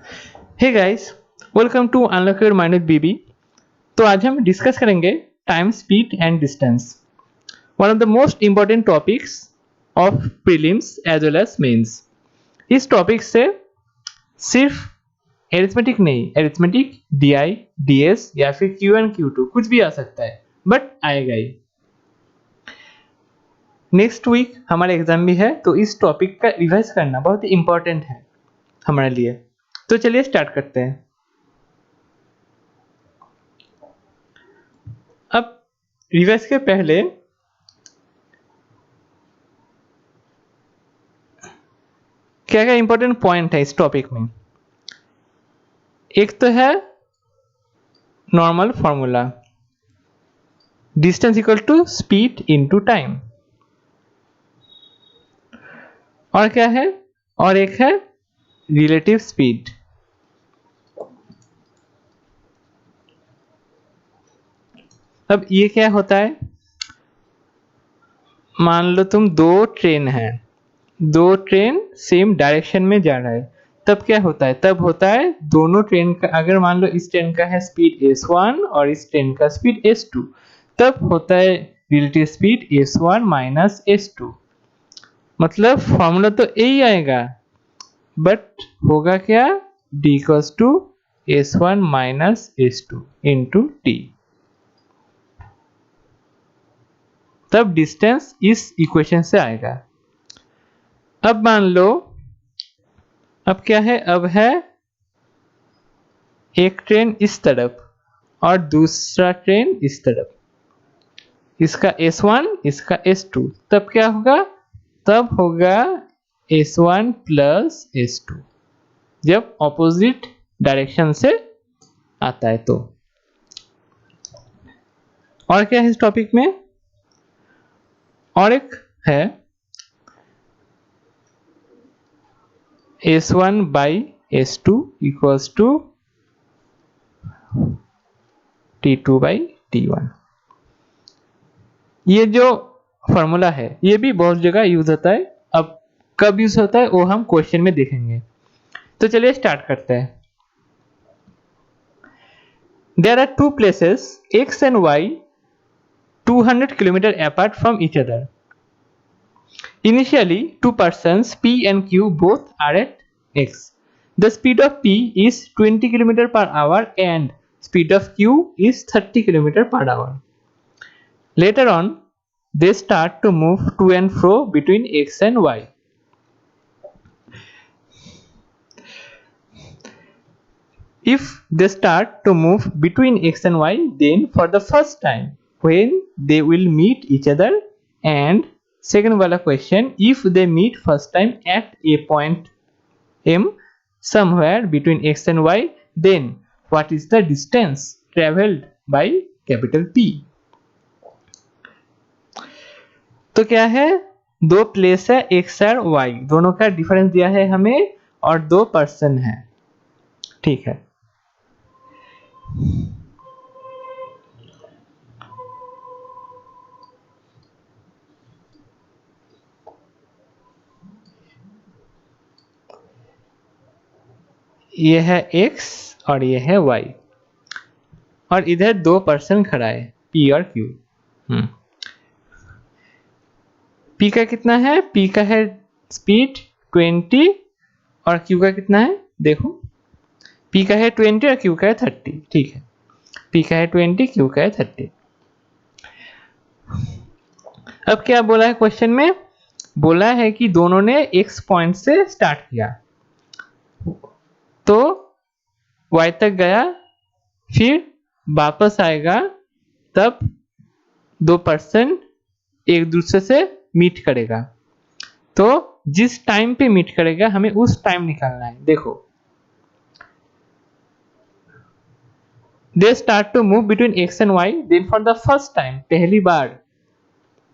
Hey guys, welcome to unlock your mind with BB. तो आज हम डिस्कस करेंगे time, speed and distance, one of the most important topics of prelims as well as mains. इस topic से सिर्फ arithmetic नहीं, arithmetic, DI, DS या फिर क्यू एंड क्यू टू कुछ भी आ सकता है, बट आएगा ही। नेक्स्ट वीक हमारा एग्जाम भी है, तो इस टॉपिक का रिवाइज करना बहुत ही इंपॉर्टेंट है हमारे लिए। तो चलिए स्टार्ट करते हैं। अब रिवाइज के पहले क्या क्या इंपॉर्टेंट पॉइंट है इस टॉपिक में। एक तो है normal formula, distance equal to speed into time. और क्या है, और एक है रिलेटिव स्पीड। अब ये क्या होता है, मान लो तुम दो ट्रेन है, दो ट्रेन सेम डायरेक्शन में जा रहा है, तब क्या होता है, तब होता है दोनों ट्रेन का, अगर मान लो इस ट्रेन का है स्पीड s1 और इस ट्रेन का स्पीड s2, तब होता है relative speed s1 minus s2। मतलब फॉर्मूला तो यही आएगा, बट होगा क्या, d equals to s1 minus s2 into t. तब डिस्टेंस इस इक्वेशन से आएगा। अब मान लो, अब क्या है, अब है एक ट्रेन इस तरफ और दूसरा ट्रेन इस तरफ, इसका S1 इसका S2, तब क्या होगा, तब होगा S1 प्लस S2 जब ऑपोजिट डायरेक्शन से आता है तो। और क्या है इस टॉपिक में, और एक है S1 by S2 equals to T2 by T1। ये जो फॉर्मूला है ये भी बहुत जगह यूज होता है। अब कब यूज होता है वो हम क्वेश्चन में देखेंगे। तो चलिए स्टार्ट करते हैं। There are two places x and y 200 km apart from each other. Initially, two persons P and Q both are at x. The speed of P is 20 km per hour and speed of Q is 30 km per hour. Later on, they start to move to and fro between x and y. If they start to move between x and y, then for the first time when they will meet each other, and second वाला question, if they meet first time at a point m somewhere between x and y, then what is the distance traveled by capital P। तो क्या है, दो place है x और y, दोनों का difference दिया है हमें और दो पर्सन है, ठीक है। ये है x और ये है y, और इधर दो पर्सन खड़ा है P और Q। P का कितना है, P का है स्पीड 20 और Q का कितना है, देखो P का है 20 और Q का है 30, ठीक है। P का है 20, Q का है 30। अब क्या बोला है क्वेश्चन में, बोला है कि दोनों ने x पॉइंट से स्टार्ट किया तो y तक गया, फिर वापस आएगा, तब दो पर्सन एक दूसरे से मीट करेगा। तो जिस टाइम पे मीट करेगा हमें उस टाइम निकालना है। देखो, they start to move between X and Y, then for the first time, पहली बार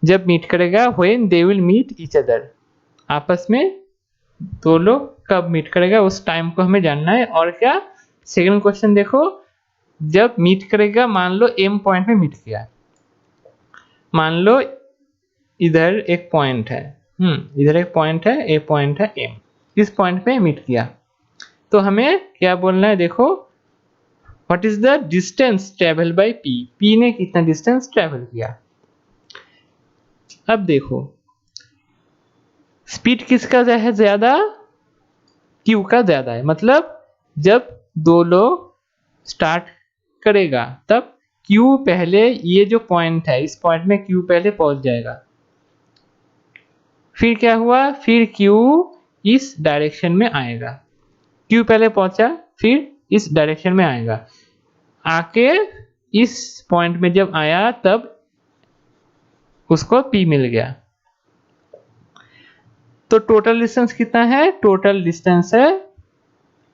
जब मीट करेगा, when they will meet each other, आपस में दो लोग कब मीट करेगा उस टाइम को हमें जानना है। और क्या, सेकंड क्वेश्चन देखो, जब मीट करेगा, मान लो एम पॉइंट में मीट किया, मान लो इधर एक पॉइंट है, इधर एक पॉइंट है, ए पॉइंट है एम, इस पॉइंट पे मीट किया, तो हमें क्या बोलना है, देखो what is the distance travel by P, P ने कितना डिस्टेंस ट्रेवल किया। अब देखो स्पीड किसका है ज्यादा, क्यू का ज्यादा है, मतलब जब दो लोग स्टार्ट करेगा तब क्यू पहले, ये जो पॉइंट है इस पॉइंट में क्यू पहले पहुंच जाएगा। फिर क्या हुआ, फिर क्यू इस डायरेक्शन में आएगा, क्यू पहले पहुंचा फिर इस डायरेक्शन में आएगा, आके इस पॉइंट में जब आया तब उसको पी मिल गया। तो टोटल डिस्टेंस कितना है, टोटल डिस्टेंस है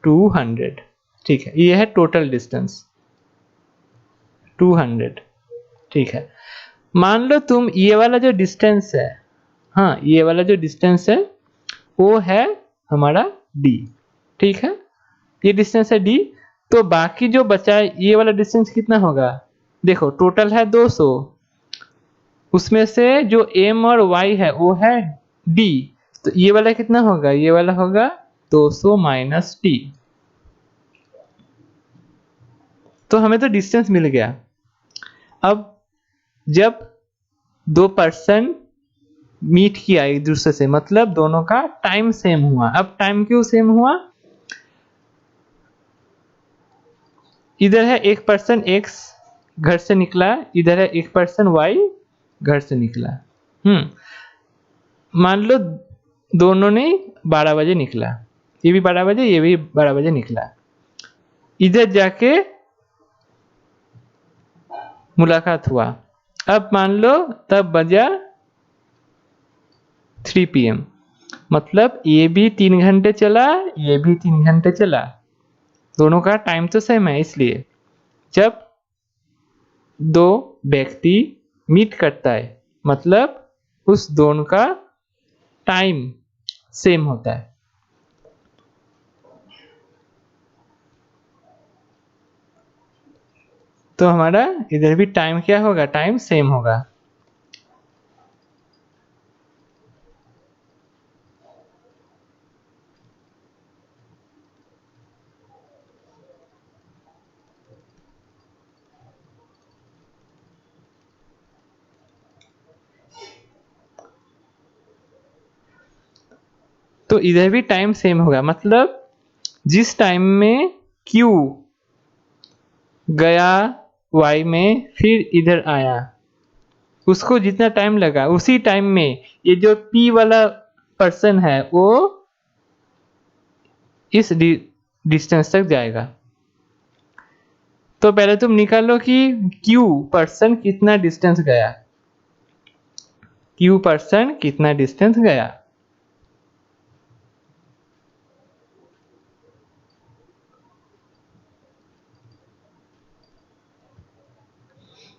200। ठीक है, ये है टोटल डिस्टेंस 200। ठीक है, मान लो तुम ये वाला जो डिस्टेंस है, हाँ ये वाला जो डिस्टेंस है वो है हमारा d। ठीक है, ये डिस्टेंस है d। तो बाकी जो बचा है ये वाला डिस्टेंस कितना होगा, देखो टोटल है 200, उसमें से जो m और y है वो है d, तो ये वाला कितना होगा, ये वाला होगा 200 माइनस d। तो हमें तो डिस्टेंस मिल गया। अब जब दो पर्सन मीट किया एक दूसरे से, मतलब दोनों का टाइम सेम हुआ। अब टाइम क्यों सेम हुआ, इधर है एक पर्सन x घर से निकला, इधर है एक पर्सन y घर से निकला। मान लो दोनों ने 12 बजे निकला, ये भी 12 बजे ये भी 12 बजे निकला, इधर जाके मुलाकात हुआ। अब मान लो तब बजा 3 PM, मतलब ये भी 3 घंटे चला ये भी 3 घंटे चला, दोनों का टाइम तो सेम है। इसलिए जब दो व्यक्ति मीट करता है मतलब उस दोनों का टाइम सेम होता है। तो हमारा इधर भी टाइम क्या होगा, टाइम सेम होगा। तो इधर भी टाइम सेम होगा, मतलब जिस टाइम में Q गया Y में फिर इधर आया, उसको जितना टाइम लगा उसी टाइम में ये जो P वाला पर्सन है वो इस डिस्टेंस तक जाएगा। तो पहले तुम निकालो कि Q पर्सन कितना डिस्टेंस गया, Q पर्सन कितना डिस्टेंस गया।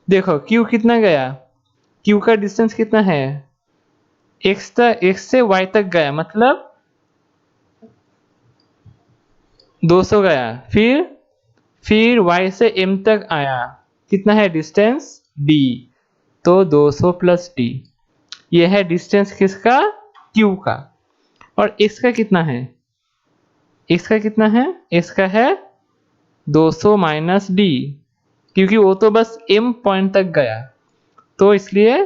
देखो Q कितना गया, Q का डिस्टेंस कितना है, x से y तक गया, मतलब 200 गया, फिर y से m तक आया, कितना है डिस्टेंस d, तो 200 प्लस d, ये है डिस्टेंस किसका, Q का। और x का कितना है, x का कितना है, x का है 200 माइनस d, क्योंकि वो तो बस m पॉइंट तक गया, तो इसलिए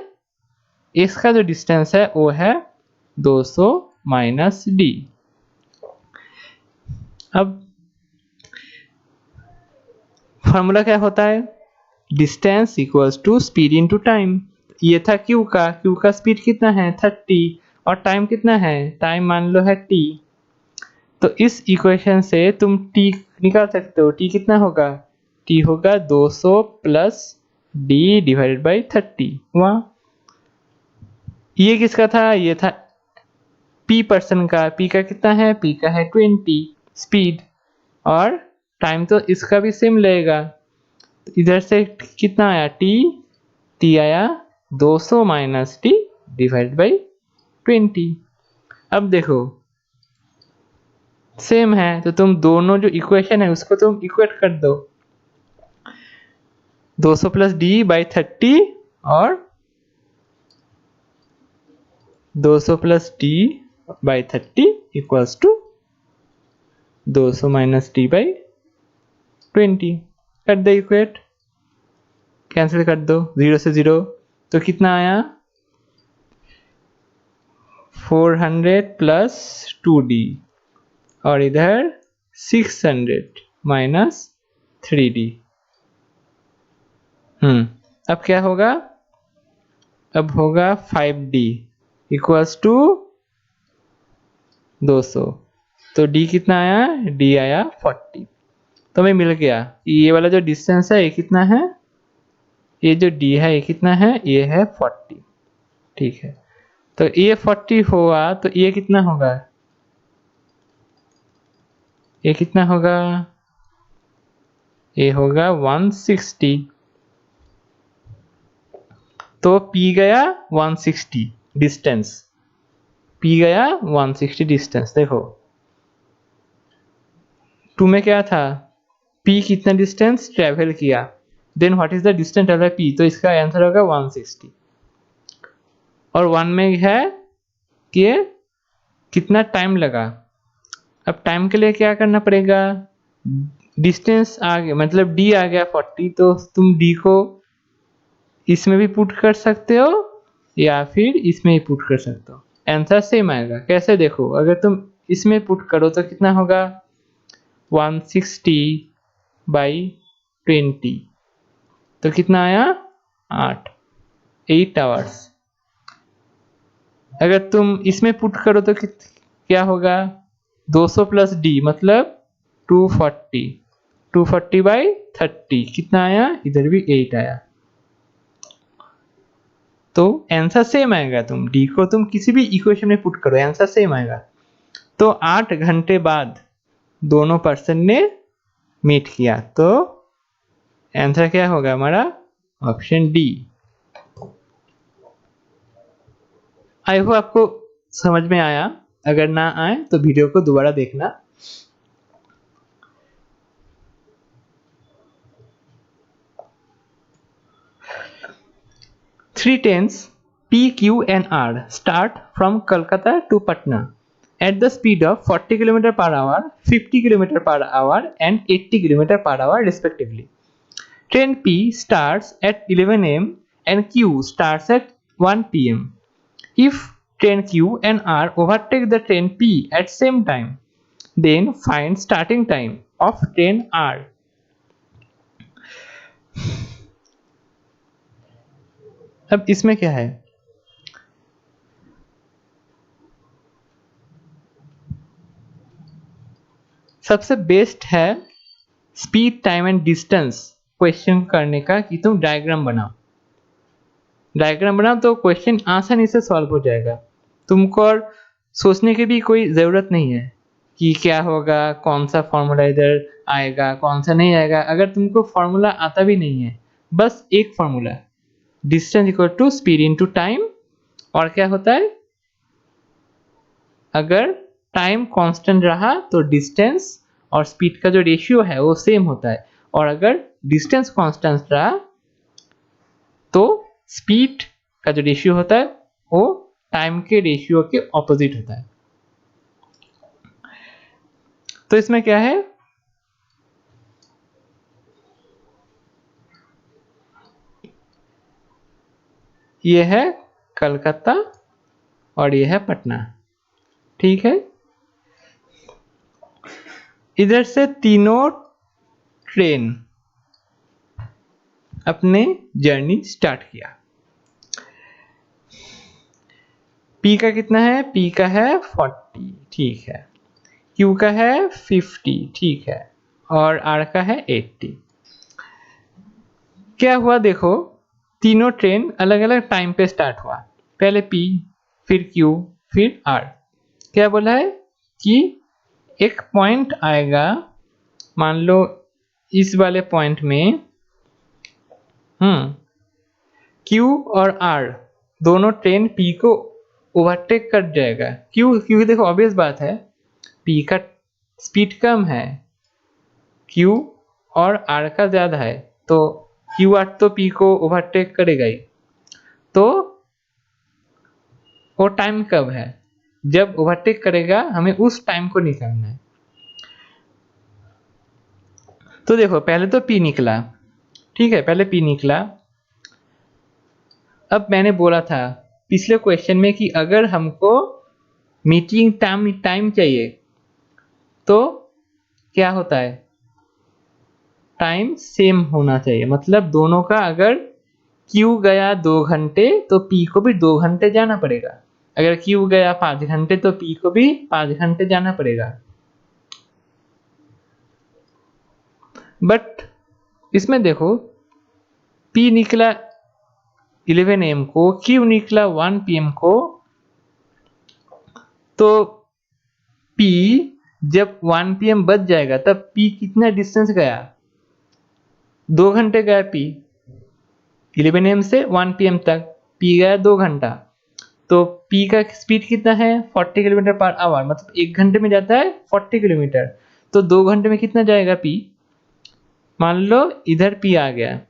x का जो डिस्टेंस है वो है 200 माइनस d। अब फॉर्मूला क्या होता है, distance equals to speed into time. ये था Q का स्पीड कितना है 30 और टाइम कितना है, टाइम मान लो है t। तो इस इक्वेशन से तुम t निकाल सकते हो, t कितना होगा, t होगा 200 प्लस d डिवाइडेड बाई 30। वहाँ ये किसका था, ये था p पर्सन का, p का कितना है, p का है 20 स्पीड, और टाइम तो इसका भी सेम लगेगा। तो इधर से कितना आया t आया 200 माइनस t डिवाइड बाई 20। अब देखो सेम है तो तुम दोनों जो इक्वेशन है उसको तुम इक्वेट कर दो, 200 प्लस d बाई 30 और 200 plus d by 30 equals to 200 minus t by 20। Cut the equate, cancel कर दो, 0 से 0, तो कितना आया 400 प्लस 2d, और इधर 600 माइनस 3d। अब क्या होगा, अब होगा 5d इक्वल्स टू 200। तो d कितना आया, d आया 40। तो हमें मिल गया ये वाला जो डिस्टेंस है ये कितना है, ये जो d है ये कितना है, ये है 40। ठीक है, तो ये 40 हुआ तो ये कितना होगा, ये कितना होगा, ये होगा 160। तो p गया 160 डिस्टेंस, p गया 160 डिस्टेंस। देखो 2 में क्या था, p कितना डिस्टेंस ट्रेवल किया, then what is the distance travel p, तो इसका आंसर होगा 160। और 1 में है कि कितना टाइम लगा। अब टाइम के लिए क्या करना पड़ेगा, डिस्टेंस आ गया मतलब d आ गया 40, तो तुम d को इसमें भी पुट कर सकते हो या फिर इसमें ही पुट कर सकते हो, आंसर सेम आएगा। कैसे देखो, अगर तुम इसमें पुट करो तो कितना होगा 160 बाई 20, तो कितना आया 8 आवर्स। अगर तुम इसमें पुट करो तो क्या होगा 200 प्लस डी मतलब 240, 240 बाई 30 कितना आया, इधर भी 8 आया। तो आंसर सेम आएगा, तुम डी को तुम किसी भी इक्वेशन में पुट करो आंसर सेम आएगा। तो 8 घंटे बाद दोनों पर्सन ने मीट किया, तो आंसर क्या होगा हमारा, ऑप्शन डी। आई होप आपको समझ में आया, अगर ना आए तो वीडियो को दोबारा देखना। Three trains P, Q and R start from Kolkata to Patna at the speed of 40 km per hour, 50 km per hour and 80 km per hour respectively. Train P starts at 11 am and Q starts at 1 pm. If train Q and R overtake the train P at same time, then find starting time of train R. अब इसमें क्या है, सबसे best है speed time and distance question करने का कि तुम डायग्राम बनाओ, डायग्राम बनाओ तो क्वेश्चन आसानी से सॉल्व हो जाएगा। तुमको और सोचने की भी कोई ज़रूरत नहीं है कि क्या होगा, कौन सा फॉर्मूला इधर आएगा कौन सा नहीं आएगा। अगर तुमको फॉर्मूला आता भी नहीं है, बस एक formula distance equal to speed into time, और क्या होता है अगर टाइम कांस्टेंट रहा तो डिस्टेंस और स्पीड का जो रेशियो है वो सेम होता है, और अगर डिस्टेंस कांस्टेंट रहा तो स्पीड का जो रेशियो होता है वो टाइम के रेशियो के ऑपोजिट होता है। तो इसमें क्या है, ये है कलकत्ता और ये है पटना। ठीक है, इधर से तीनों ट्रेन अपने जर्नी स्टार्ट किया। P का कितना है, P का है 40, ठीक है, Q का है 50, ठीक है, और R का है 80। क्या हुआ देखो, तीनों ट्रेन अलग अलग टाइम पे स्टार्ट हुआ, पहले P फिर Q फिर R। क्या बोला है कि एक पॉइंट आएगा, मान लो इस वाले पॉइंट में Q और R दोनों ट्रेन P को ओवरटेक कर जाएगा। क्यों, क्योंकि देखो ऑब्वियस बात है P का स्पीड कम है, Q और R का ज़्यादा है, तो QR तो P को ओवरटेक करेगा ही। तो वो टाइम कब है, जब ओवरटेक करेगा, हमें उस टाइम को निकालना है। तो देखो पहले तो पी निकला, ठीक है, पहले पी निकला। अब मैंने बोला था पिछले क्वेश्चन में कि अगर हमको मीटिंग टाइम चाहिए तो क्या होता है, टाइम सेम होना चाहिए। मतलब दोनों का अगर Q गया 2 घंटे तो P को भी 2 घंटे जाना पड़ेगा। अगर Q गया 5 घंटे तो P को भी 5 घंटे जाना पड़ेगा। बट इसमें देखो P निकला 11 AM को, Q निकला 1 PM को, तो P जब 1 PM बच जाएगा तब P कितना डिस्टेंस गया, 2 घंटे गया P। 11 AM से 1 PM तक P गया 2 घंटा। तो P का स्पीड कितना है 40 किलोमीटर पर आवर, मतलब 1 घंटे में जाता है 40 किलोमीटर। तो 2 घंटे में कितना जाएगा P, मान लो इधर P आ गया,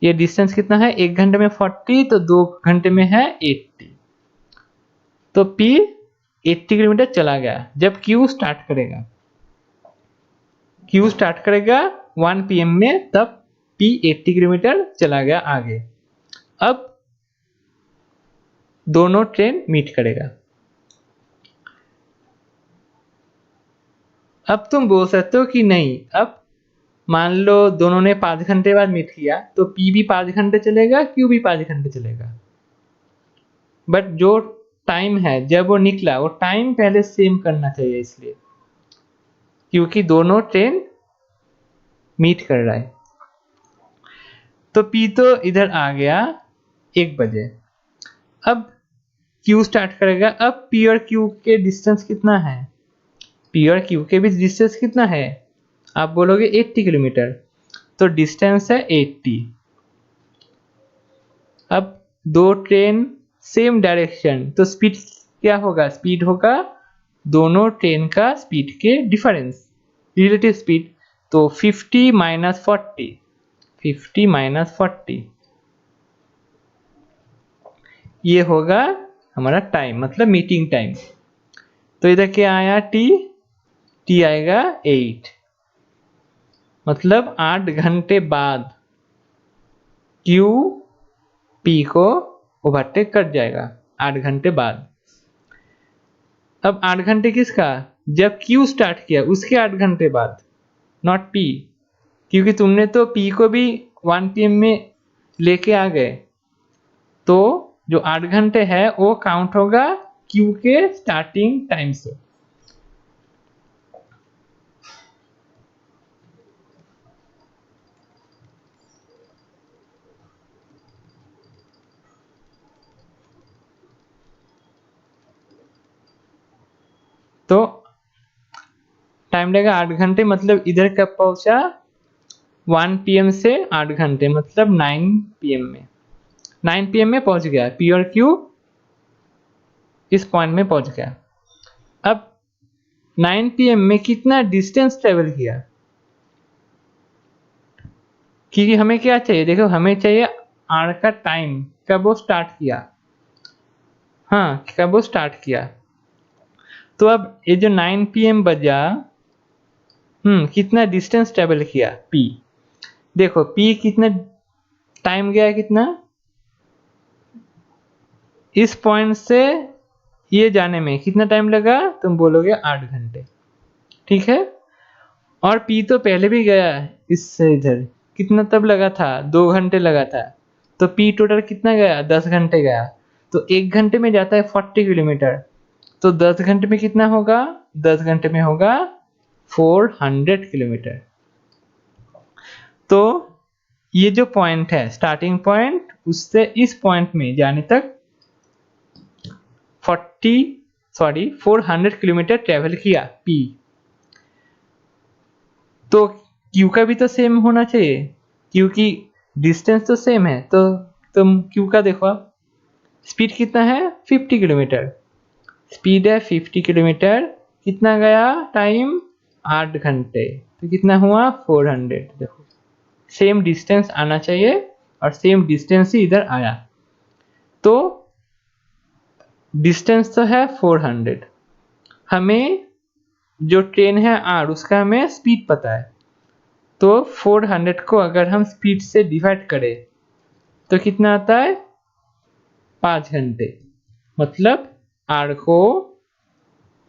ये डिस्टेंस कितना है 1 घंटे में 40 तो 2 घंटे में है 80। तो P 80 किलोमीटर चला गया। जब Q स्टार्ट करेगा, Q स्टार्ट करेगा 1 PM में, तब P 80 किलोमीटर चला गया आगे। अब दोनों ट्रेन मीट करेगा। अब तुम बोल सकते हो कि नहीं, अब मान लो दोनों ने 5 घंटे बाद मीट किया तो P भी 5 घंटे चलेगा, Q भी 5 घंटे चलेगा। बट जो टाइम है जब वो निकला वो टाइम पहले सेम करना चाहिए, इसलिए क्योंकि दोनों ट्रेन मीट कर रहा है। तो P तो इधर आ गया 1 बजे। अब Q स्टार्ट करेगा। अब P और Q के डिस्टेंस कितना है, P और Q के बीच डिस्टेंस कितना है, आप बोलोगे 80 किलोमीटर। तो डिस्टेंस है 80। अब दो ट्रेन सेम डायरेक्शन, तो स्पीड क्या होगा, स्पीड होगा दोनों ट्रेन का स्पीड के डिफरेंस, रिलेटिव स्पीड। तो 50 माइनस 40, 50 माइनस 40, ये होगा हमारा टाइम, मतलब मीटिंग टाइम। तो इधर क्या आया टी आएगा 8, मतलब 8 घंटे बाद Q P को ओवरटेक कर जाएगा, 8 घंटे बाद। अब 8 घंटे किसका, जब Q स्टार्ट किया उसके 8 घंटे बाद, नॉट P, क्योंकि तुमने तो P को भी 1 PM में लेके आ गए। तो जो 8 घंटे है वो काउंट होगा Q के स्टार्टिंग टाइम से। तो टाइम लगेगा 8 घंटे, मतलब इधर कब पहुंचा, 1 PM से 8 घंटे, मतलब 9 PM में, 9 PM में पहुंच गया P और Q इस पॉइंट में पहुंच गया। अब 9 PM में कितना डिस्टेंस ट्रेवल किया, क्योंकि हमें क्या चाहिए, देखो हमें चाहिए R का टाइम, कब वो स्टार्ट किया, हाँ कब वो स्टार्ट किया। तो अब ये जो 9 PM बजा, कितना डिस्टेंस ट्रेवल किया P, देखो P कितना टाइम गया, कितना, इस पॉइंट से ये जाने में कितना टाइम लगा, तुम बोलोगे 8 घंटे, ठीक है। और P तो पहले भी गया इससे इधर, कितना तब लगा था, 2 घंटे लगा था। तो P टोटल कितना गया, 10 घंटे गया। तो 1 घंटे में जाता है 40 किलोमीटर, तो 10 घंटे में कितना होगा, 10 घंटे में होगा 400 किलोमीटर। तो ये जो पॉइंट है स्टार्टिंग पॉइंट, उससे इस पॉइंट में जाने तक 400 किलोमीटर ट्रेवल किया P। तो Q का भी तो सेम होना चाहिए, क्योंकि डिस्टेंस तो सेम है। तो तुम Q का देखो, आप स्पीड कितना है 50 किलोमीटर, स्पीड है 50 किलोमीटर, कितना गया टाइम 8 घंटे, तो कितना हुआ 400। देखो सेम डिस्टेंस आना चाहिए और सेम डिस्टेंस ही इधर आया। तो डिस्टेंस तो है 400, हमें जो ट्रेन है R उसका हमें स्पीड पता है, तो 400 को अगर हम स्पीड से डिवाइड करें तो कितना आता है 5 घंटे। मतलब आर को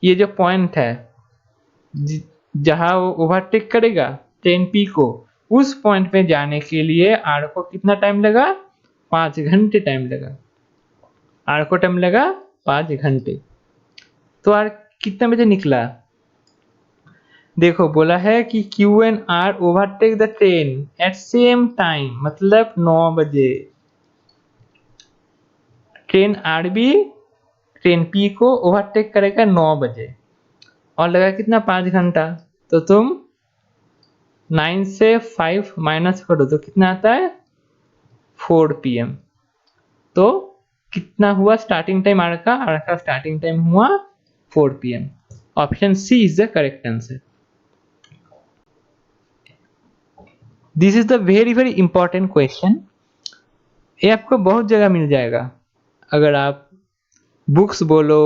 ये जो पॉइंट है जहां वो ओवरटेक करेगा ट्रेन पी को, उस पॉइंट पे जाने के लिए आर को कितना टाइम लगा 5 घंटे टाइम लगा। आर को टाइम लगा 5 घंटे। तो आर कितने बजे निकला? देखो बोला है कि Q and R overtake the train at same time, मतलब 9 बजे। ट्रेन आर भी ट्रेन पी को ओवरटेक करेगा 9 बजे और लगा कितना 5 घंटा। तो तुम 9 से 5 माइनस करो तो कितना आता है 4 PM। तो कितना हुआ स्टार्टिंग टाइम आर का स्टार्टिंग टाइम हुआ 4 PM। Option C is the correct answer. This is the very important question. ये आपको बहुत जगह मिल जाएगा, अगर आप बुक्स बोलो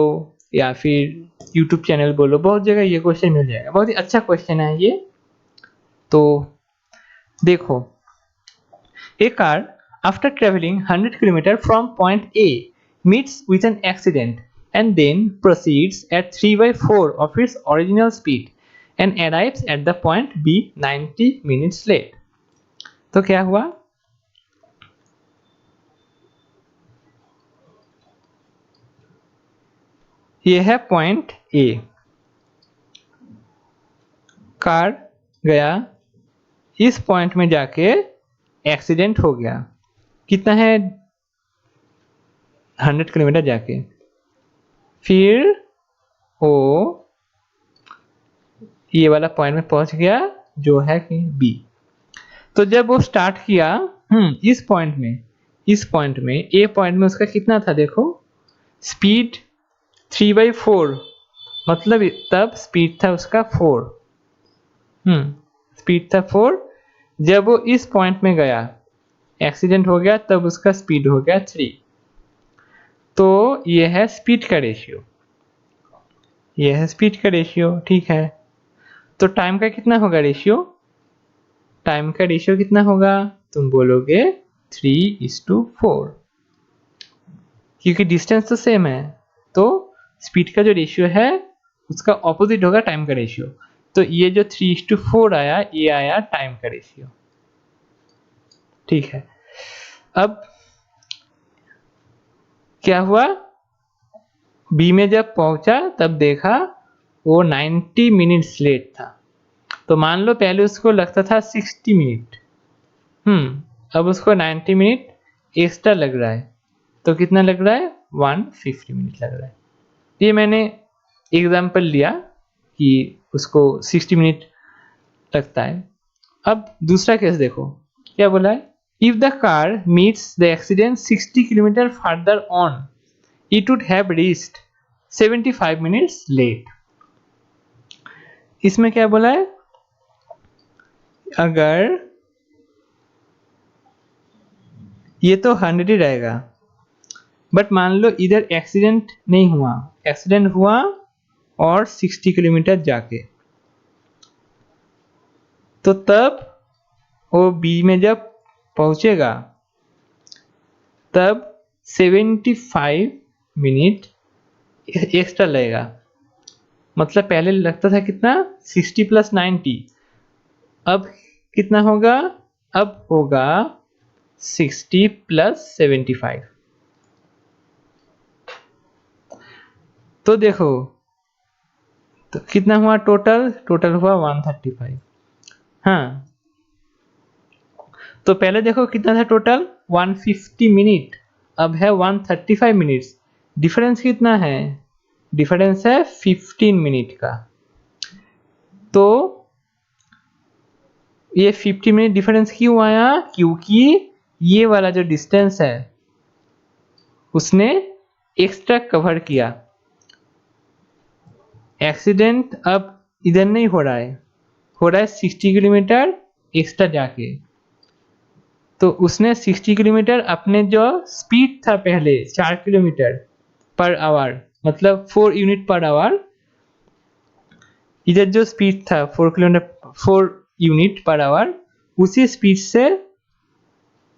या फिर यूट्यूब चैनल बोलो, बहुत जगह ये क्वेश्चन मिल जाएगा। बहुत ही अच्छा क्वेश्चन है ये। तो देखो, a car after traveling 100 km from point A meets with an accident and then proceeds at 3/4 of its original speed and arrives at the point B 90 minutes late। तो क्या हुआ? ये है पॉइंट ए, कार गया, इस point में जाके accident हो गया। कितना है 100 किलोमीटर जाके, फिर वो ये वाला पॉइंट में पहुंच गया जो है कि बी। तो जब वो स्टार्ट किया इस पॉइंट में ए पॉइंट में उसका कितना था देखो, स्पीड 3/4, मतलब तब स्पीड था उसका 4। स्पीड था 4। जब वो इस पॉइंट में गया एक्सीडेंट हो गया तब उसका स्पीड हो गया 3। तो ये है स्पीड का रेशियो, ये है स्पीड का रेशियो। ठीक है, तो टाइम का कितना होगा रेशियो? टाइम का रेशियो कितना होगा? तुम बोलोगे 3:4, क्योंकि डिस्टेंस तो सेम है। तो स्पीड का जो रेशियो है उसका ऑपोजिट होगा टाइम का रेशियो। तो ये जो 3:4 आया, ये आया टाइम का रेशियो। ठीक है, अब क्या हुआ, बी में जब पहुंचा तब देखा वो 90 मिनट्स लेट था। तो मान लो पहले उसको लगता था 60 मिनट, अब उसको 90 मिनट एक्स्ट्रा लग रहा है। तो कितना लग रहा है 150 मिनट लग रहा है। ये मैंने एग्जाम्पल लिया कि उसको 60 मिनट लगता है। अब दूसरा केस देखो, क्या बोला है, if the car meets the accident 60 kilometre further on it would have reached 75 minutes late. इसमें क्या बोला है, अगर ये तो 100 ही रहेगा, बट मान लो इधर एक्सीडेंट नहीं हुआ, एक्सीडेंट हुआ और 60 किलोमीटर जाके, तो तब वो बी में जब पहुंचेगा तब 75 मिनट एक्स्ट्रा लगेगा। मतलब पहले लगता था कितना 60 + 90, अब कितना होगा, अब होगा 60 + 75। तो देखो तो कितना हुआ, टोटल हुआ 135। हाँ, तो पहले देखो कितना था टोटल 150 मिनट, अब है 135 मिनट्स। डिफरेंस कितना है, डिफरेंस है 15 मिनट का। तो ये 50 मिनट डिफरेंस क्यों आया, क्योंकि ये वाला जो डिस्टेंस है उसने एक्स्ट्रा कवर किया। एक्सीडेंट अब इधर नहीं हो रहा है, हो रहा है 60 किलोमीटर एक्स्ट्रा जाके। तो उसने 60 किलोमीटर अपने जो स्पीड था पहले 4 किलोमीटर पर आवर, मतलब 4 यूनिट पर आवर, इधर जो स्पीड था 4 किलोमीटर 4 यूनिट पर आवर, उसी स्पीड से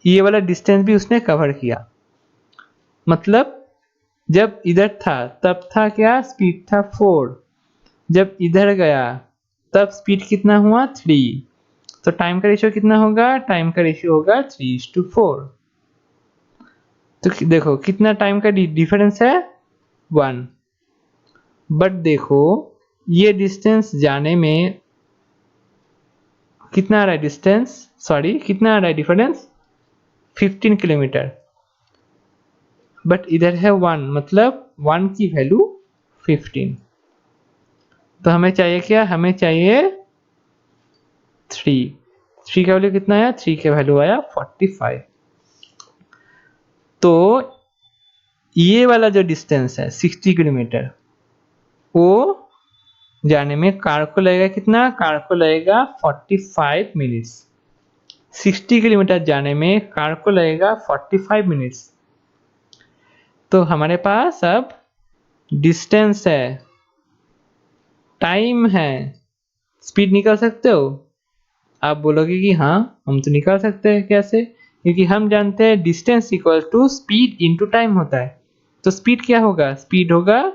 ये वाला डिस्टेंस भी उसने कवर किया। मतलब जब इधर था तब था क्या, स्पीड था 4, जब इधर गया तब स्पीड कितना हुआ 3, तो टाइम का रेशियो कितना होगा, टाइम का रेशियो होगा 3:4। तो देखो कितना टाइम का डिफरेंस है 1। बट देखो ये डिस्टेंस जाने में कितना आ रहा है डिस्टेंस, सॉरी कितना आ रहा है डिफरेंस, 15 किलोमीटर। बट इधर है 1, मतलब 1 की वैल्यू 15। तो हमें चाहिए क्या, हमें चाहिए 3 का वैल्यू कितना आया, 3 का वैल्यू आया 45। तो ये वाला जो डिस्टेंस है 60 किलोमीटर, वो जाने में कार को लगेगा कितना, कार को लगेगा 45 मिनट्स। 60 किलोमीटर जाने में कार को लगेगा 45 मिनट्स। तो हमारे पास अब डिस्टेंस है, टाइम है, स्पीड निकाल सकते हो। आप बोलोगे कि हाँ हम तो निकाल सकते हैं, कैसे, क्योंकि हम जानते हैं distance equal to speed into time होता है। तो स्पीड क्या होगा, स्पीड होगा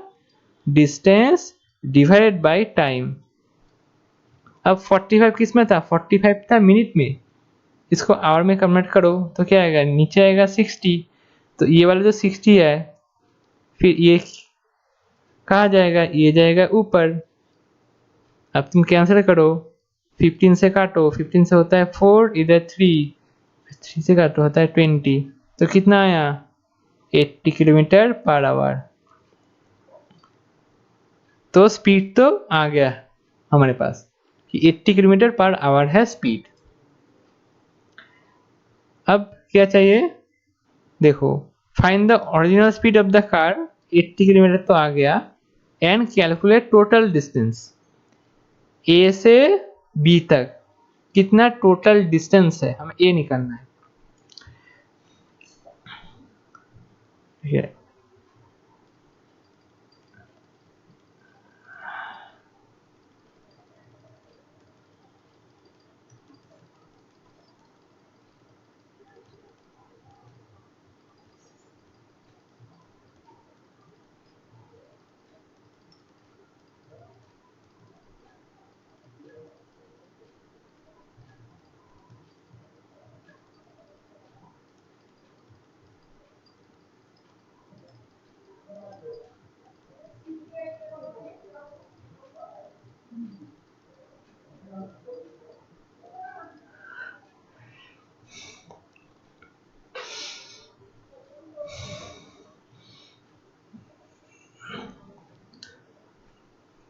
डिस्टेंस डिवाइडेड बाय टाइम। अब 45 किस में था, 45 था मिनट में, इसको आवर में कन्वर्ट करो तो क्या आएगा, नीचे आएगा 60। तो ये वाला जो 60 है, फिर ये कहाँ जाएगा, ये जाएगा ऊपर। अब तुम कैंसिल करो, 15 से काटो, 15 से होता है 4, इधर 3 से काटो होता है 20। तो कितना आया, 80 किलोमीटर पर आवर। तो स्पीड तो आ गया हमारे पास कि 80 किलोमीटर पर आवर है स्पीड। अब क्या चाहिए, देखो find the original speed of the car, 80 kilometre तो आ गया, एंड कैलकुलेट टोटल डिस्टेंस ए से बी तक, कितना टोटल डिस्टेंस है, हमें ए निकालना है। ठीक है,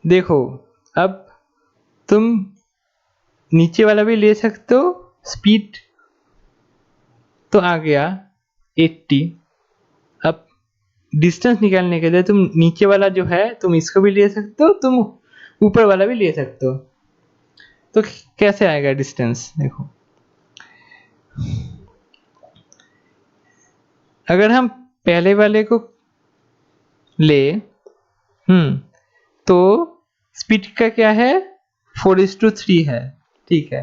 देखो अब तुम नीचे वाला भी ले सकते हो, स्पीड तो आ गया 80। अब डिस्टेंस निकालने के लिए तुम नीचे वाला जो है तुम इसको भी ले सकते हो, तुम ऊपर वाला भी ले सकते हो। तो कैसे आएगा डिस्टेंस, देखो अगर हम पहले वाले को ले, तो स्पीड का क्या है 4:3 है, ठीक है।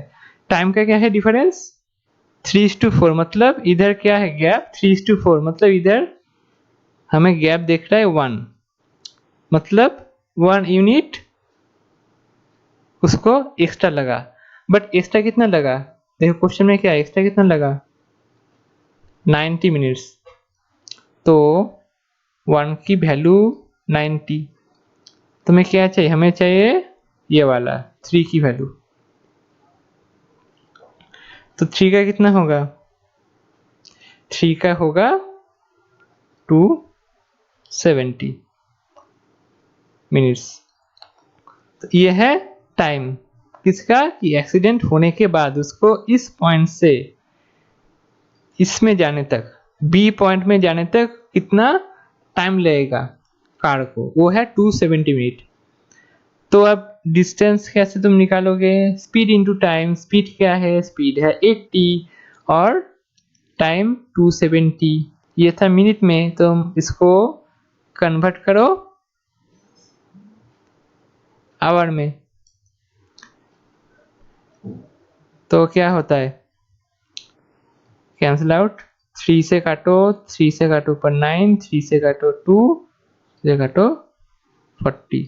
टाइम का क्या है डिफरेंस 3:4, मतलब इधर क्या है गैप 3:4, मतलब इधर हमें गैप देख रहा है 1, मतलब 1 यूनिट उसको एक्स्ट्रा लगा। बट एक्स्ट्रा कितना लगा, देखो क्वेश्चन में क्या है, एक्स्ट्रा कितना लगा 90 मिनट्स। तो 1 की वैल्यू 90, तो हमें क्या चाहिए, हमें चाहिए ये वाला 3 की वैल्यू। तो 3 का कितना होगा, 3 का होगा 270 मिनट्स। तो ये है टाइम किसका, कि एक्सीडेंट होने के बाद उसको इस पॉइंट से इसमें जाने तक, बी पॉइंट में जाने तक कितना टाइम लगेगा कार को, वो है 270 मिनट। तो अब डिस्टेंस कैसे तुम निकालोगे, स्पीड इनटू टाइम, स्पीड क्या है, स्पीड है 80 और टाइम 270, ये था मिनट में, तुम इसको कन्वर्ट करो आवर में। तो क्या होता है, कैंसिल आउट, 3 से काटो, 3 से काटो पर 9, 3 से काटो 2, से काटो 40,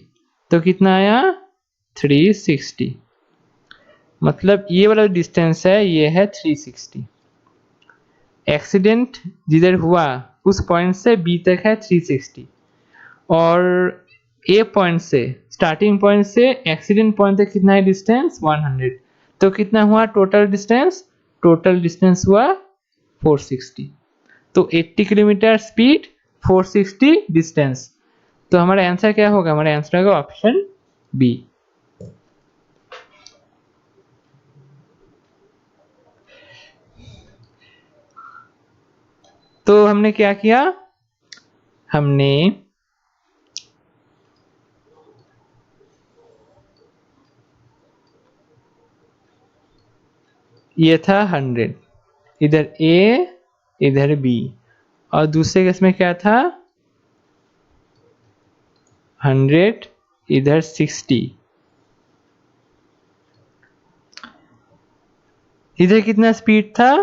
तो कितना आया 360। मतलब ये वाला डिस्टेंस है ये है 360। एक्सीडेंट जिधर हुआ उस पॉइंट से बी तक है 360, और ए पॉइंट से स्टार्टिंग पॉइंट से एक्सीडेंट पॉइंट तक कितना है डिस्टेंस 100। तो कितना हुआ टोटल डिस्टेंस, टोटल डिस्टेंस हुआ 460। तो 80 किलोमीटर स्पीड, 460 डिस्टेंस। तो हमारा आंसर क्या होगा, हमारा आंसर होगा ऑप्शन बी। तो हमने क्या किया, हमने ये था 100, इधर ए इधर बी, और दूसरे केस में क्या था 100 इधर 60, इधर कितना स्पीड था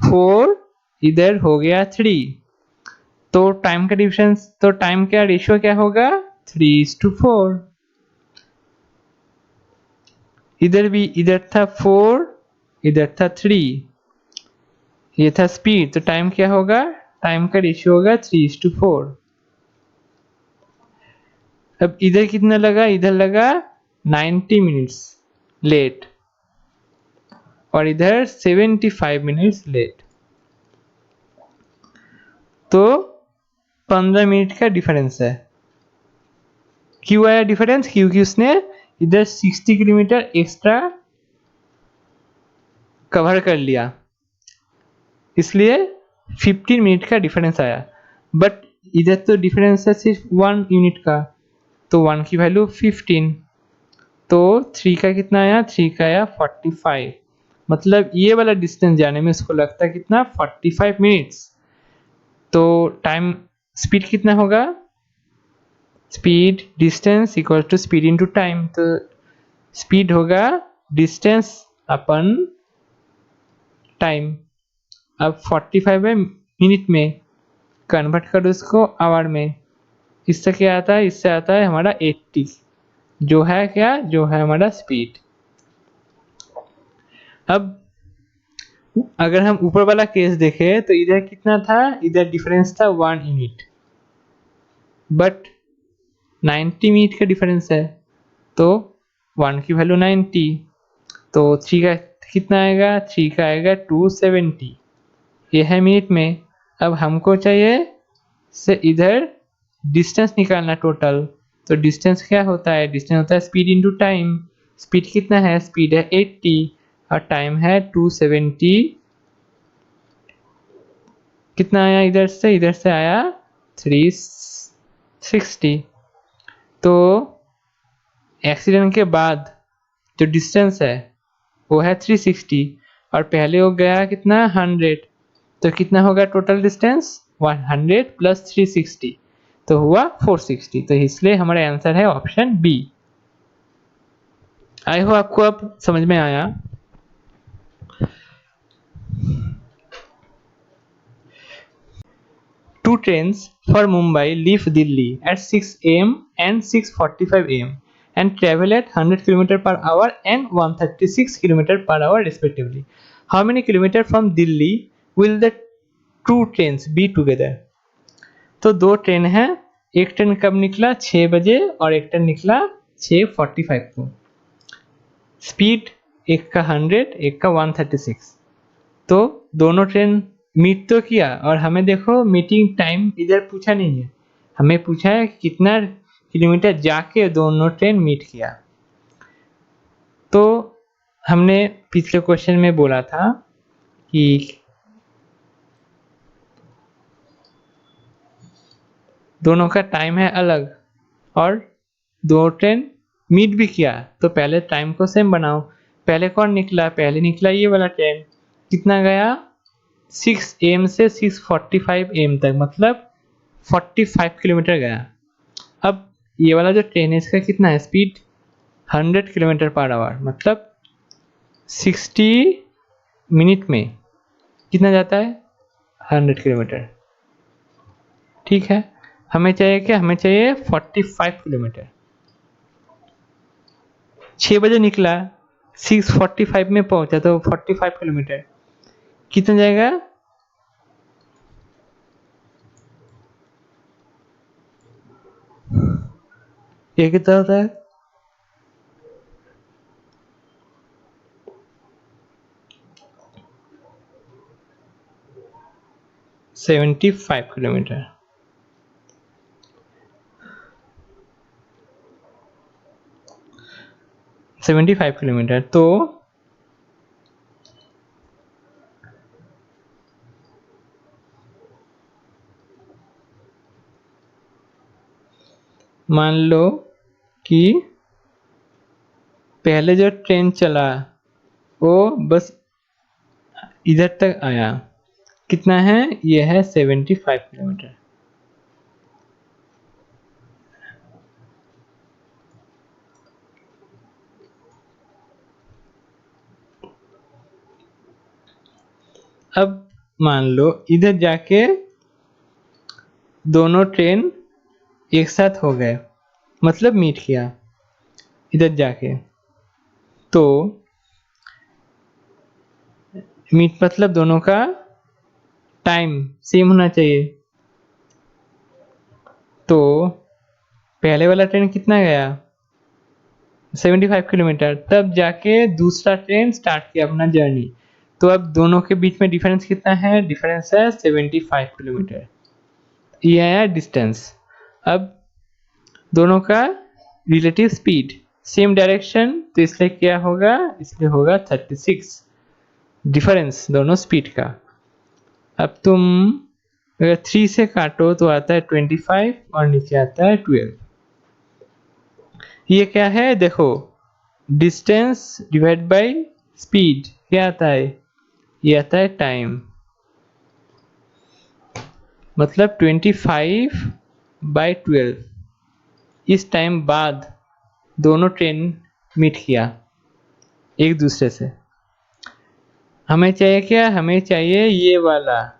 4, इधर हो गया 3। तो टाइम का डिफरेंस, तो टाइम का रेशियो क्या होगा 3:4। इधर भी, इधर था 4, इधर था 3, ये था स्पीड, तो टाइम क्या होगा, टाइम का रेशियो होगा 3:4। अब इधर कितना लगा, इधर लगा 90 मिनट्स लेट, और इधर 75 मिनट्स लेट, तो 15 मिनट का डिफरेंस है। क्यों आया डिफरेंस, क्योंकि उसने इधर 60 किलोमीटर एक्स्ट्रा कवर कर लिया, इसलिए 15 मिनट का डिफरेंस आया। बट इधर तो डिफरेंस है सिर्फ 1 यूनिट का, तो 1 की वैल्यू 15, तो 3 का कितना आया, 3 का आया 45। मतलब ये वाला डिस्टेंस जाने में उसको लगता है कितना 45 मिनट्स। तो टाइम, स्पीड कितना होगा, speed distance equal to speed into time, तो स्पीड होगा डिस्टेंस अपन टाइम। अब 45 है मिनट में, कन्वर्ट करो उसको आवर में, इससे क्या आता है, इससे आता है हमारा 80, जो है क्या, जो है हमारा स्पीड। अब अगर हम ऊपर वाला केस देखें तो इधर कितना था, इधर डिफरेंस था 1 यूनिट, बट 90 मिनट का डिफरेंस है, तो 1 की वैल्यू 90, तो 3 का कितना आएगा, 3 का आएगा 270, ये है मिनट में। अब हमको चाहिए से इधर डिस्टेंस निकालना टोटल, तो डिस्टेंस क्या होता है, डिस्टेंस होता है स्पीड इनटू टाइम। स्पीड कितना है, स्पीड है 80 और टाइम है 270। कितना आया इधर से आया 360। तो एक्सीडेंट के बाद जो डिस्टेंस है वो है 360, और पहले हो गया कितना 100, तो कितना होगा टोटल डिस्टेंस 100 प्लस 360, तो हुआ 460। तो इसलिए हमारा आंसर है ऑप्शन बी। आई हो आपको अब समझ में आया। Two trains for Mumbai leave Delhi at 6 a.m. and 6:45 a.m. and travel at 100 km per hour and 136 km per hour respectively. How many kilometers from Delhi will the two trains be together? तो दो train है, एक train कब निकला 6 बजे और एक train निकला 6:45 को। स्पीड एक का 100, एक का 136, तो दोनों ट्रेन मीट तो किया, और हमें देखो मीटिंग टाइम इधर पूछा नहीं है, हमें पूछा है कितना किलोमीटर जाके दोनों ट्रेन मीट किया। तो हमने पिछले क्वेश्चन में बोला था कि दोनों का टाइम है अलग और दो ट्रेन मीट भी किया, तो पहले टाइम को सेम बनाओ। पहले कौन निकला, पहले निकला ये वाला ट्रेन, कितना गया 6 AM से 6:45 AM तक, मतलब 45 किलोमीटर गया। अब ये वाला जो ट्रेन है इसका कितना है स्पीड 100 किलोमीटर पर आवर, मतलब 60 मिनट में कितना जाता है? 100 किलोमीटर। ठीक है, हमें चाहिए क्या? हमें चाहिए 45 किलोमीटर। 6 बजे निकला, 6:45 में पहुंचा, तो 45 किलोमीटर कितना जाएगा? ये कितना होता है? 75 किलोमीटर। तो मान लो कि पहले जो ट्रेन चला वो बस इधर तक आया, कितना है? ये है 75 किलोमीटर। अब मान लो इधर जाके दोनों ट्रेन एक साथ हो गए, मतलब मीट किया इधर जाके, तो मीट मतलब दोनों का टाइम सेम होना चाहिए। तो पहले वाला ट्रेन कितना गया? 75 किलोमीटर। तब जाके दूसरा ट्रेन स्टार्ट किया अपना जर्नी। तो अब दोनों के बीच में डिफरेंस कितना है? डिफरेंस है 75 किलोमीटर। ये आया डिस्टेंस। अब दोनों का रिलेटिव स्पीड सेम डायरेक्शन, तो इसलिए क्या होगा? इसलिए होगा 36 डिफरेंस दोनों स्पीड का। अब तुम अगर 3 से काटो तो आता है 25 और नीचे आता है 12। ये क्या है? देखो, डिस्टेंस डिवाइड बाय स्पीड क्या आता है? ये आता है टाइम। मतलब 25/12 इस टाइम बाद दोनों ट्रेन मीट किया एक दूसरे से। हमें चाहिए क्या? हमें चाहिए ये वाला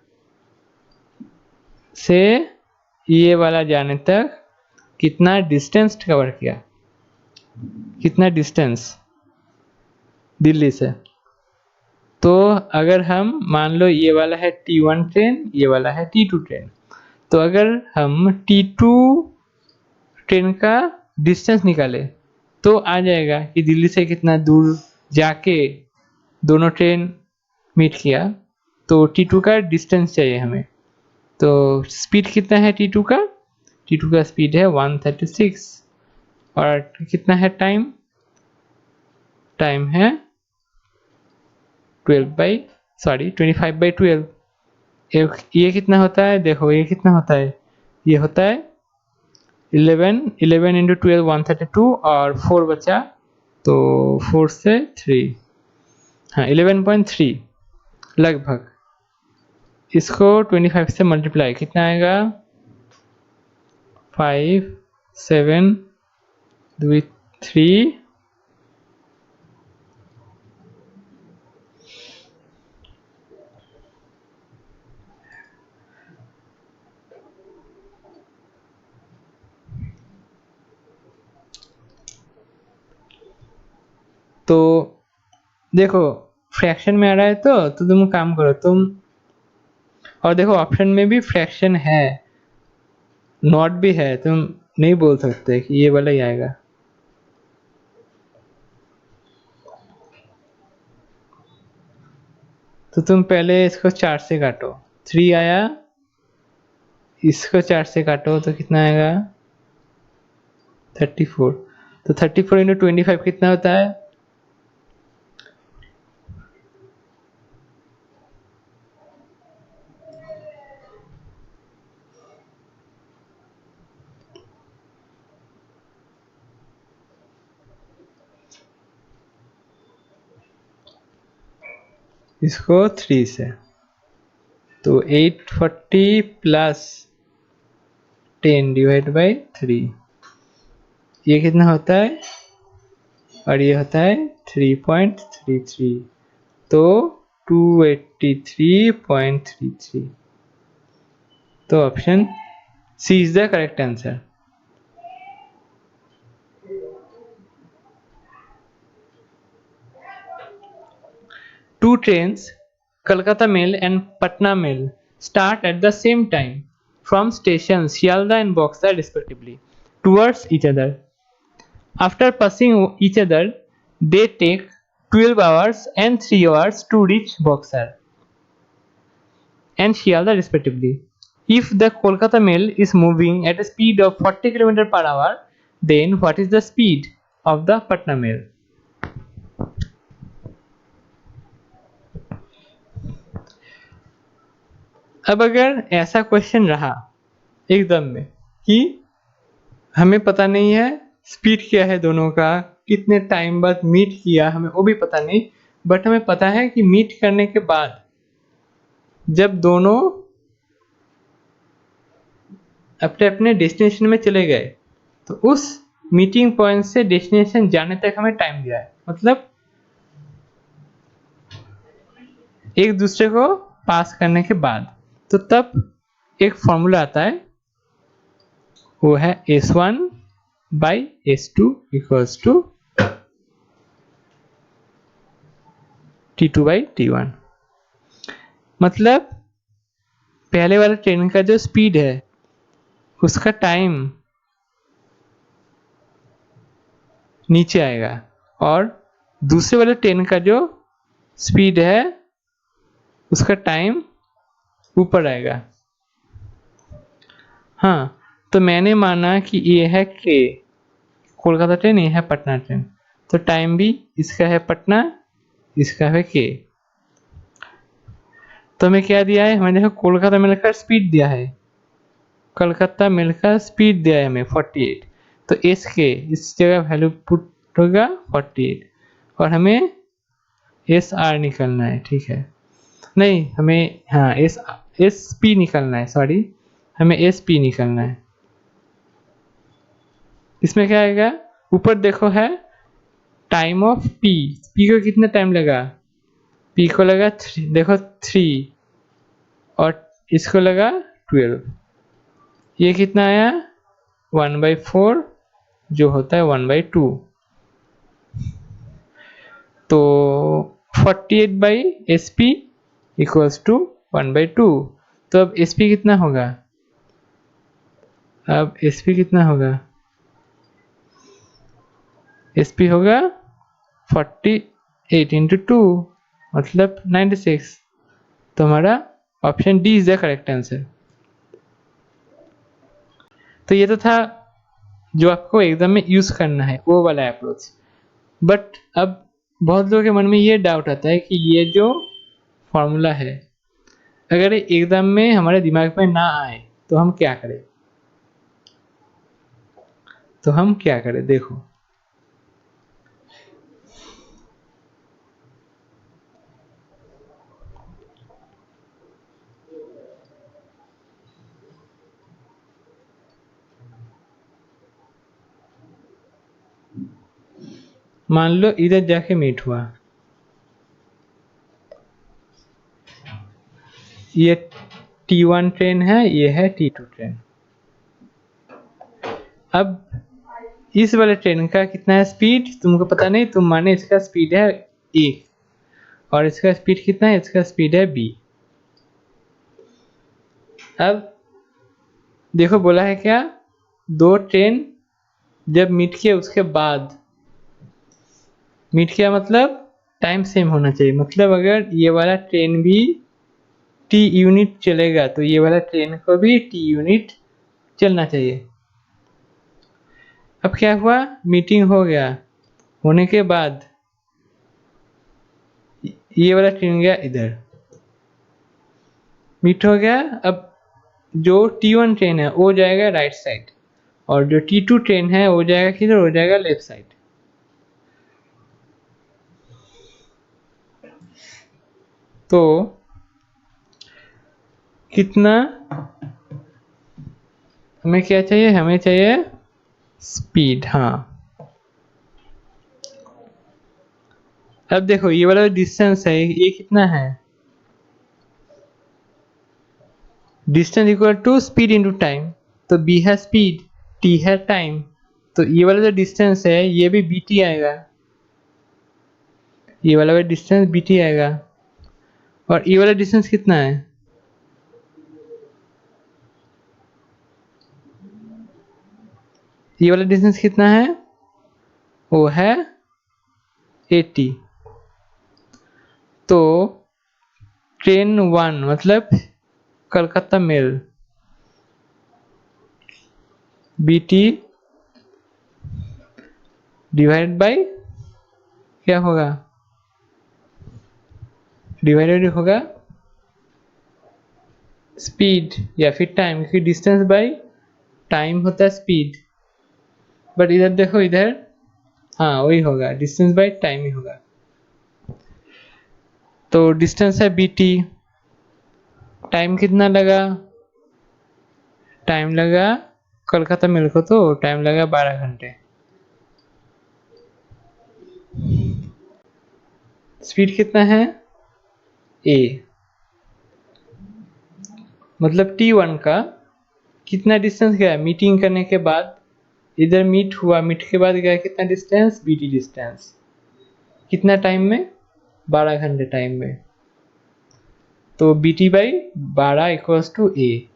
से ये वाला जाने तक कितना डिस्टेंस कवर किया, कितना डिस्टेंस दिल्ली से। तो अगर हम मान लो ये वाला है T1 ट्रेन, ये वाला है T2 ट्रेन, तो अगर हम T2 ट्रेन का डिस्टेंस निकाले तो आ जाएगा कि दिल्ली से कितना दूर जाके दोनों ट्रेन मीट किया। तो T2 का डिस्टेंस चाहिए हमें। तो स्पीड कितना है T2 का? T2 का स्पीड है 136। और कितना है टाइम? टाइम है 25/12। ये कितना होता है? देखो ये कितना होता है? ये होता है 11 इंटू 12 132, और 4 बचा, तो 4 से 3, हाँ 11.3 लगभग। इसको 25 से मल्टीप्लाई कितना आएगा? 5 7 2 3 तो देखो फ्रैक्शन में आ रहा है, तो तुम काम करो तुम, और देखो ऑप्शन में भी फ्रैक्शन है, नॉट भी है, तुम नहीं बोल सकते कि ये वाला ही आएगा। तो तुम पहले इसको 4 से काटो, 3 आया, इसको 4 से काटो तो कितना आएगा? 34। तो 34 इंटू 25 कितना होता है? इसको 3 से, तो 840 प्लस 10 डिवाइड बाई 3, ये कितना होता है? और ये होता है 3.33, तो 283.33। तो option C is the correct answer. Two trains, Kolkata Mail and Patna Mail, start at the same time from stations Sialda and Boxar respectively towards each other. After passing each other, they take 12 hours and 3 hours to reach Boxar and Sialda respectively. If the Kolkata Mail is moving at a speed of 40 km per hour, then what is the speed of the Patna Mail? अब अगर ऐसा question रहा एकदम में कि हमें पता नहीं है स्पीड क्या है दोनों का, कितने टाइम बाद मीट किया हमें वो भी पता नहीं, बट हमें पता है कि मीट करने के बाद जब दोनों अपने अपने डेस्टिनेशन में चले गए तो उस मीटिंग पॉइंट से डेस्टिनेशन जाने तक हमें टाइम दिया है, मतलब एक दूसरे को पास करने के बाद, तो तब एक फॉर्मूला आता है, वो है S1 by S2 equals to T2 by T1। मतलब पहले वाले ट्रेन का जो स्पीड है उसका टाइम नीचे आएगा और दूसरे वाले ट्रेन का जो स्पीड है उसका टाइम ऊपर आएगा। हाँ, तो मैंने माना कि ये है के कोलकाता ट्रेन, ये है पटना ट्रेन, तो टाइम भी इसका है पटना, इसका है के। तो हमें क्या दिया है, हमें देखो कोलकाता मेल का स्पीड दिया है, कलकत्ता मेल का स्पीड दिया है हमें 48, तो एस के इस जगह वैल्यू पुट होगा 48 और हमें एस आर निकलना है, ठीक है, नहीं हमें हाँ एस पी निकलना है, सॉरी हमें एस पी निकलना है। इसमें क्या आएगा, ऊपर देखो है टाइम ऑफ पी, पी को कितना टाइम लगा, पी को लगा 3, देखो 3 और इसको लगा 12, ये कितना आया 1/4 जो होता है 1/2, तो 48/SP इक्वल्स टू 1/2। तो अब SP कितना होगा, अब SP कितना होगा, SP होगा 48 इंटू 2 मतलब 96। तो हमारा option D is the correct answer. तो ये तो था जो आपको एग्जाम में यूज करना है वो वाला अप्रोच, बट अब बहुत लोगों के मन में ये डाउट आता है कि ये जो फॉर्मूला है अगर एग्जाम में हमारे दिमाग में ना आए तो हम क्या करें, तो हम क्या करें, देखो मान लो इधर जाके मीट हुआ, ये T1 ट्रेन है, ये है T2 ट्रेन। अब इस वाले ट्रेन का कितना है स्पीड तुमको पता नहीं, तुम माने इसका स्पीड है A और इसका स्पीड कितना है, इसका स्पीड है B। अब देखो बोला है क्या, दो ट्रेन जब मीट किया उसके बाद, मीट किया मतलब टाइम सेम होना चाहिए, मतलब अगर ये वाला ट्रेन भी T यूनिट चलेगा तो ये वाला ट्रेन को भी T यूनिट चलना चाहिए। अब क्या हुआ, मीटिंग हो गया, होने के बाद ये वाला ट्रेन गया इधर, मीट हो गया। अब जो T1 ट्रेन है वो जाएगा राइट साइड और जो T2 ट्रेन है वो जाएगा किधर, हो जाएगा लेफ्ट साइड। तो कितना हमें क्या चाहिए, हमें चाहिए स्पीड, हाँ अब देखो ये वाला डिस्टेंस है, ये कितना है, distance equal to speed into time. तो बी है स्पीड, टी है टाइम, तो ये वाला जो डिस्टेंस है ये भी बी टी आएगा, ये वाला भी डिस्टेंस बी टी आएगा। और ये वाला डिस्टेंस कितना है, ये वाला डिस्टेंस कितना है, वो है 80। तो ट्रेन 1 मतलब Calcutta mail, b t divided by क्या होगा, डिवाइडेड होगा स्पीड या फिर टाइम, क्योंकि डिस्टेंस बाई टाइम होता है स्पीड। बट इधर देखो इधर, हाँ वही होगा, डिस्टेंस बाई टाइम ही होगा। तो डिस्टेंस है बी टी, टाइम कितना लगा, टाइम लगा कोलकाता मेल को तो टाइम लगा 12 घंटे। स्पीड कितना है ए, मतलब T1 का कितना डिस्टेंस गया मीटिंग करने के बाद, इधर मीट हुआ, मीट के बाद गया कितना डिस्टेंस, बीटी डिस्टेंस, कितना टाइम में, 12 घंटे टाइम में। तो b t by 12 equals to a.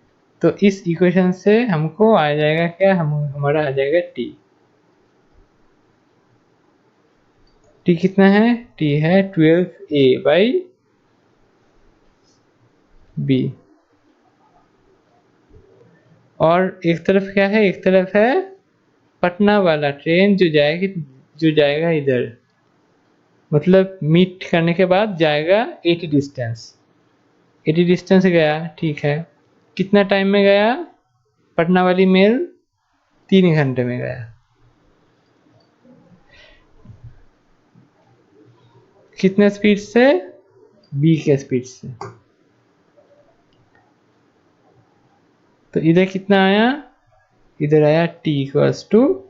तो इस इक्वेशन से हमको आ जाएगा क्या, हमारा आ जाएगा टी। टी कितना है, टी है 12 ए बाई बी। और एक तरफ क्या है, एक तरफ है पटना वाला ट्रेन जो जाएगा इधर, मतलब मीट करने के बाद जाएगा 80 डिस्टेंस, 80 डिस्टेंस गया, ठीक है। कितना टाइम में गया, पटना वाली मेल 3 घंटे में गया। कितने स्पीड से, बी के स्पीड से। तो इधर कितना आया, इधर आया t equals to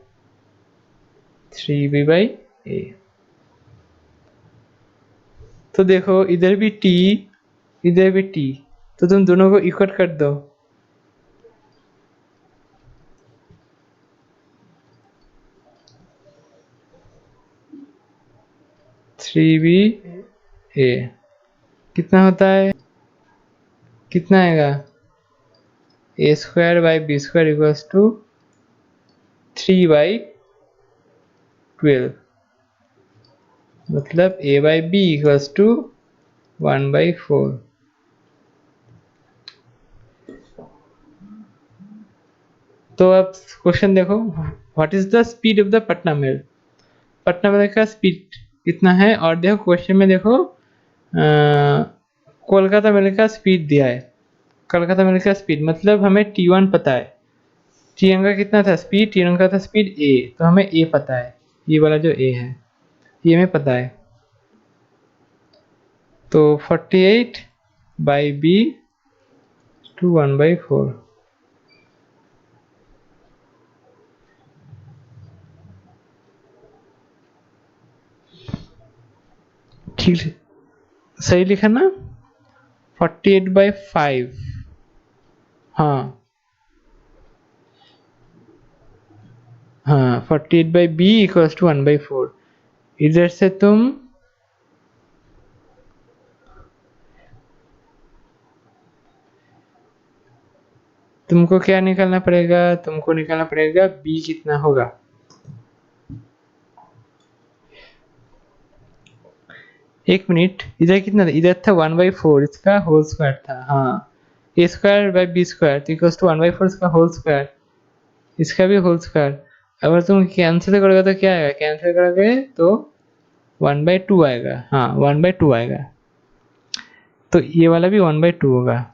3b by a. तो देखो इधर भी टी, इधर भी टी, तो तुम दोनों को इक्वल कर दो। थ्री बी ए कितना होता है, कितना आएगा, a square by b square equals to 3/12, मतलब a by b equals to 1/4। तो अब क्वेश्चन देखो, what is the speed of the Patna mail, Patna mail का स्पीड कितना है। और देखो क्वेश्चन में देखो कोलकाता मेल का स्पीड दिया है, कोलकाता मेल का स्पीड मतलब हमें T1 पता है, T1 का कितना था स्पीड, T1 का था स्पीड a, तो हमें a पता है, ये वाला जो a है ये हमें पता है। तो 48 बाई बी टू 1/4। ठीक है, सही लिखा ना, 48/5। हाँ हाँ, 48/b इक्वल्स टू 1/4। इधर से तुमको क्या निकालना पड़ेगा, तुमको निकालना पड़ेगा b कितना होगा। एक मिनट, इधर कितना था, इधर था 1/4, इसका होल स्क्वायर था, हाँ ए स्क्वायर बाई बी स्क्वायर तो इक्वल्स टू 1/4 इसका होल स्क्वायर, इसका भी होल स्क्वायर। अगर तुम कैंसिल करोगे तो क्या आएगा, कैंसिल करोगे तो 1/2 आएगा, हाँ 1/2 आएगा। तो ये वाला भी 1/2 होगा।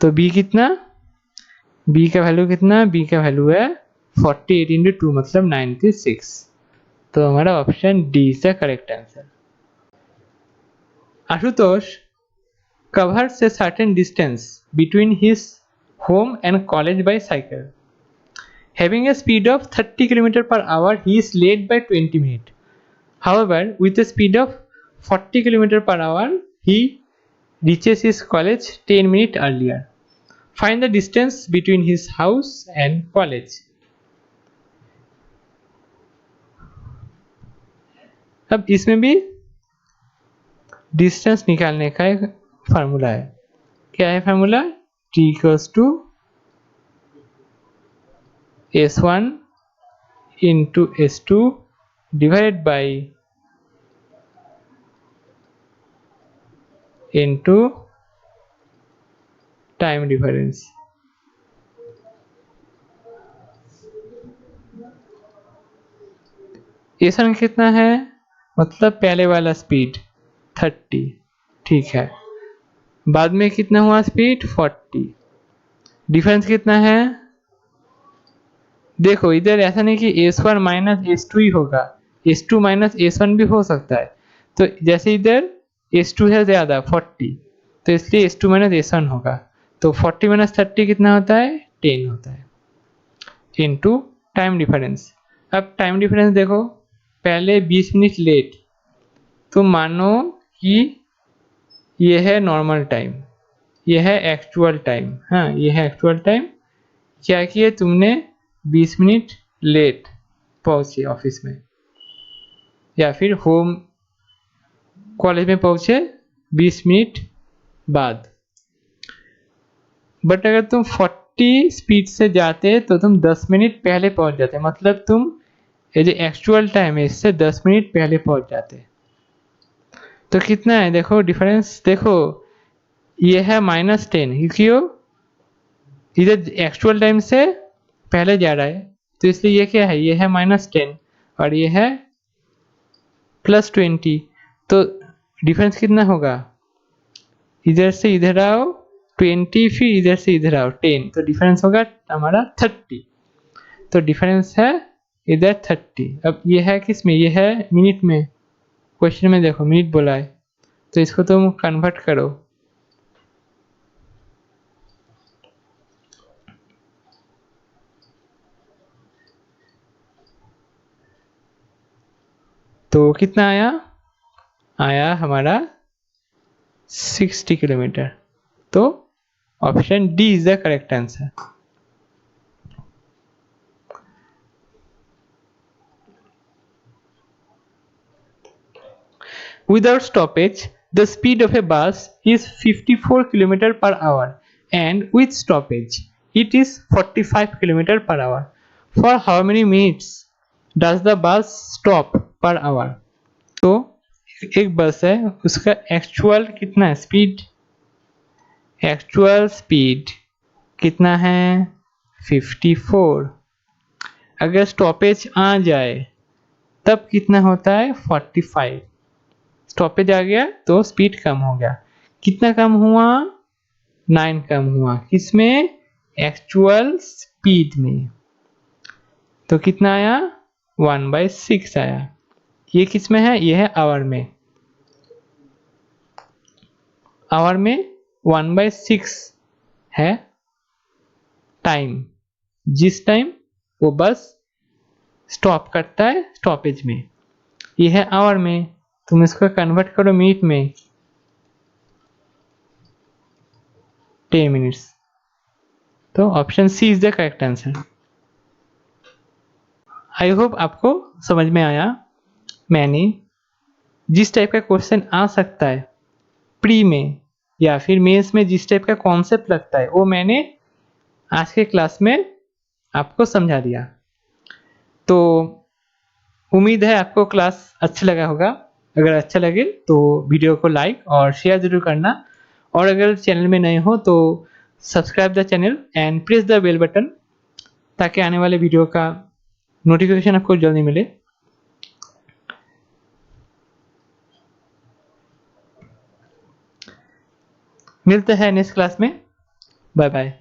तो b कितना, b का वैल्यू कितना, b का वैल्यू है 48 इंटू 2 मतलब 96। तो हमारा option D is the correct answer. Ashutosh covers a certain distance between his home and college by cycle. Having a speed of 30 km per hour, he is late by 20 minutes. However, with a speed of 40 km per hour, he reaches his college 10 minutes earlier. Find the distance between his house and college. अब इसमें भी distance निकालने का एक formula है. क्या है formula? t equals to s1 into s2 divided by into time difference. s1 कितना है? मतलब पहले वाला स्पीड 30, ठीक है. बाद में कितना हुआ स्पीड? 40. डिफरेंस कितना है? देखो इधर ऐसा नहीं कि s1 माइनस s2 ही होगा, s2 माइनस s1 भी हो सकता है. तो जैसे इधर s2 है ज़्यादा 40, तो इसलिए s2 माइनस s1 होगा. तो 40 माइनस 30 कितना होता है? 10 होता है इनटू टाइम डिफरेंस. अब टाइम डिफरेंस देखो, पहले 20 मिनट लेट, तो मानो कि यह है नॉर्मल टाइम, यह है एक्चुअल टाइम. हाँ, यह है एक्चुअल टाइम. क्या किए तुमने? 20 मिनट लेट पहुंचे ऑफिस में, या फिर होम कॉलेज में पहुंचे 20 मिनट बाद. बट अगर तुम 40 स्पीड से जाते तो तुम 10 मिनट पहले पहुंच जाते. मतलब तुम ये जो एक्चुअल टाइम है इससे 10 मिनट पहले पहुंच जाते. तो कितना है देखो डिफरेंस. देखो ये है -10, क्यों? इधर एक्चुअल टाइम से पहले जा रहा है, तो इसलिए ये क्या है? ये है -10 और ये है +20. तो डिफरेंस कितना होगा? इधर से इधर आओ 20, फिर इधर से इधर आओ 10, तो डिफरेंस होगा हमारा 30. तो डिफरेंस है इधर 30. अब ये है किस में? ये है मिनट में. क्वेश्चन में देखो मिनट बोला है, तो इसको तुम कन्वर्ट करो. तो कितना आया? आया हमारा 60 किलोमीटर. तो option D is the correct answer. Without stoppage, the speed of a bus is 54 km per hour, and with stoppage, it is 45 km per hour. For how many minutes does the bus stop per hour? तो एक बस है, उसका actual कितना है speed? Actual speed कितना है? 54. अगर स्टॉपेज आ जाए तब कितना होता है? 45. स्टॉपेज आ गया तो स्पीड कम हो गया. कितना कम हुआ? 9 कम हुआ. किसमें? एक्चुअल स्पीड में. तो कितना आया? 1/6 आया. ये किस में है? ये है आवर में. आवर में 1/6 है टाइम, जिस टाइम वो बस स्टॉप करता है स्टॉपेज में. ये है आवर में. तुम इसको कन्वर्ट करो मिनट में, 10 मिनट्स. तो option C is the correct answer. I hope आपको समझ में आया. मैंने जिस टाइप का क्वेश्चन आ सकता है प्री में या फिर मेंस में, जिस टाइप का कॉन्सेप्ट लगता है, वो मैंने आज के क्लास में आपको समझा दिया. तो उम्मीद है आपको क्लास अच्छा लगा होगा. अगर अच्छा लगे तो वीडियो को लाइक और शेयर जरूर करना, और अगर चैनल में नए हो तो subscribe the channel and press the bell button, ताकि आने वाले वीडियो का नोटिफिकेशन आपको जल्दी मिले. मिलते हैं नेक्स्ट क्लास में. Bye bye.